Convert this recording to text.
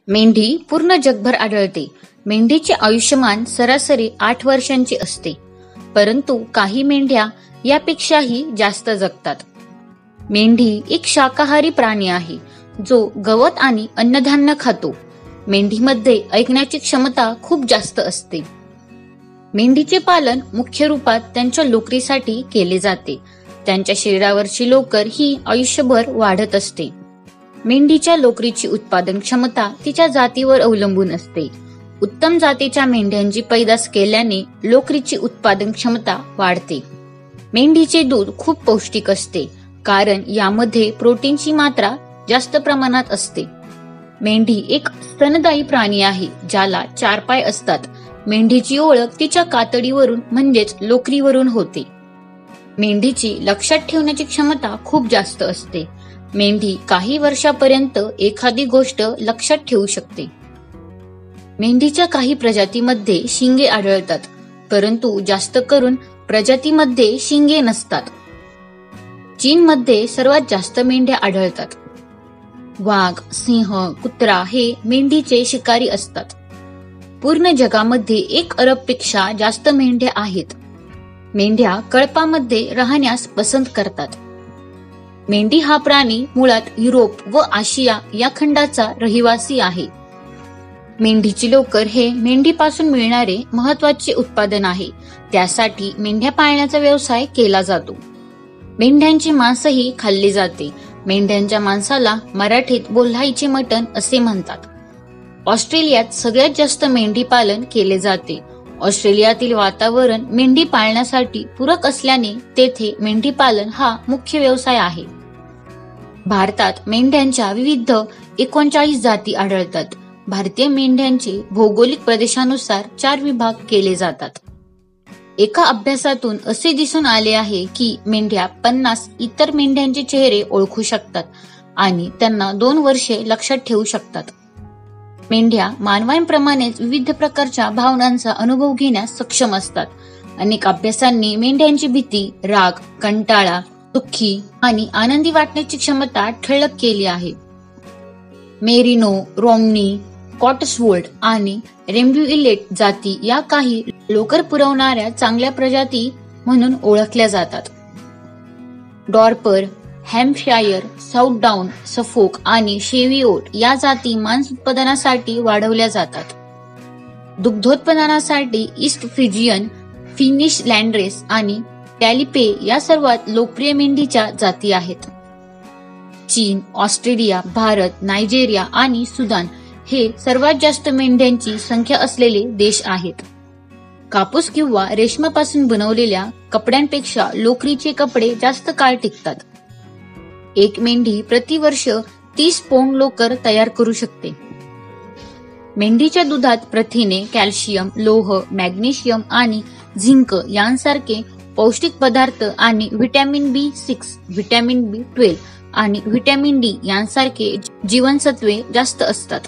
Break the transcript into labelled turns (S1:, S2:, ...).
S1: मेंढी पूर्ण जगभर आढळते. मेंढीचे आयुष्यमान सरासरी 8 वर्षांचे असते, परंतु काही मेंढ्या यापेक्षाही जास्त जगतात. मेंढी एक शाकाहारी प्राणी आहे जो गवत आणि अन्नधान्य खातो. मेंढीमध्ये ऐकण्याची क्षमता खूप जास्त असते. मेंढीचे पालन मुख्य रूपात त्यांच्या लोकरीसाठी केले जाते. त्यांच्या शरीरावरची लोकर ही आयुष्यभर वाढत असते. मेंढीच्या लोकरीची उत्पादन क्षमता तिच्या जातीवर अवलंबून असते. उत्तम जातीच्या मेंढ्यांची पैदास केल्याने लोकरीची उत्पादन क्षमता वाढते. मेंढीचे दूध खूप पौष्टिक असते कारण यामध्ये प्रोटीनची मात्रा जास्त प्रमाणात असते. मेंढी एक स्तनदायी प्राणी आहे ज्याला 4 पाय असतात. मेंढीची ओळख तिच्या कातडीवरून म्हणजेच लोकरीवरून होते. मेंढीची लक्षात ठेवण्याची क्षमता खूप जास्त असते. मेंढी काही वर्षापर्यंत एखादी गोष्ट लक्षात ठेवू शकते. मेंढीच्या काही प्रजातीमध्ये शिंगे आढळतात, परंतु जास्त करून प्रजातीमध्ये शिंगे नसतात. चीनमध्ये सर्वात जास्त मेंढ्या आढळतात. वाघ, सिंह, कुत्रा हे मेंढीचे शिकारी असतात. पूर्ण जगामध्ये 1 अरबपेक्षा जास्त मेंढ्या आहेत. मेंढ्या कळपामध्ये राहण्यास पसंत करतात. मेंढी हा प्राणी मुळात युरोप व आशिया या खंडाचा रहिवासी आहे. मेंढीची लोकर हे मेंढीपासून मिळणारे महत्वाचे उत्पादन आहे. त्यासाठी मेंढ्या पाळण्याचा व्यवसाय केला जातो. मेंढ्यांचे मांसही खाल्ले जाते. मेंढ्यांच्या मांसाला मराठीत बोल्हाईचे मटण असे म्हणतात. ऑस्ट्रेलियात सगळ्यात जास्त मेंढी पालन केले जाते. ऑस्ट्रेलियातील वातावरण मेंढी पाळण्यासाठी पूरक असल्याने तेथे मेंढी पालन हा मुख्य व्यवसाय आहे. भारतात मेंढ्यांच्या विविध 39 जाती आढळतात. भारतीय मेंढ्यांचे भौगोलिक प्रदेशानुसार 4 विभाग केले जातात. एका अभ्यासातून असे दिसून आले आहे की मेंढ्या 50 इतर मेंढ्यांचे चेहरे ओळखू शकतात आणि त्यांना 2 वर्षे लक्षात ठेवू शकतात. मेंढ्या मानवांप्रमाणेच विविध प्रकारच्या भावनांचा अनुभव घेण्यास सक्षम असतात. अनेक अभ्यासांनी मेंढ्यांची भीती, राग, कंटाळा, दुःखी आणि आनंदी वाटण्याची क्षमता ठळक केली आहे. मेरिनो, रोमनी, कॉटस्वोल्ड आणि रेम्ब्युइलेट जाती या काही लोकर पुरवणाऱ्या चांगल्या प्रजाती म्हणून ओळखल्या जातात. डॉर्पर, हॅम्पशायर, साऊथ डाऊन, सफोक आणि शेव्हिओट या जाती मांस उत्पादनासाठी वाढवल्या जातात. दुग्धोत्पादनासाठी ईस्ट फ्रिजियन, फिनिश लँड्रेस आणि टॅलिपे या सर्वात लोकप्रिय मेंढीच्या जाती आहेत. चीन, ऑस्ट्रेलिया, भारत, नायजेरिया आणि सुदान हे सर्वात जास्त मेंढ्यांची संख्या असलेले देश आहेत. कापूस किंवा रेशमापासून बनवलेल्या कपड्यांपेक्षा लोकरीचे कपडे जास्त काळ टिकतात. एक मेंढी प्रतिवर्ष 30 पौंड लोकर तयार करू शकते. मेंढीच्या दुधात प्रथिने, कॅल्शियम, लोह, मॅग्नेशियम आणि झिंक यांसारखे पौष्टिक पदार्थ आणि व्हिटॅमिन B6, व्हिटॅमिन B12 आणि व्हिटॅमिन D यांसारखे जीवनसत्वे जास्त असतात.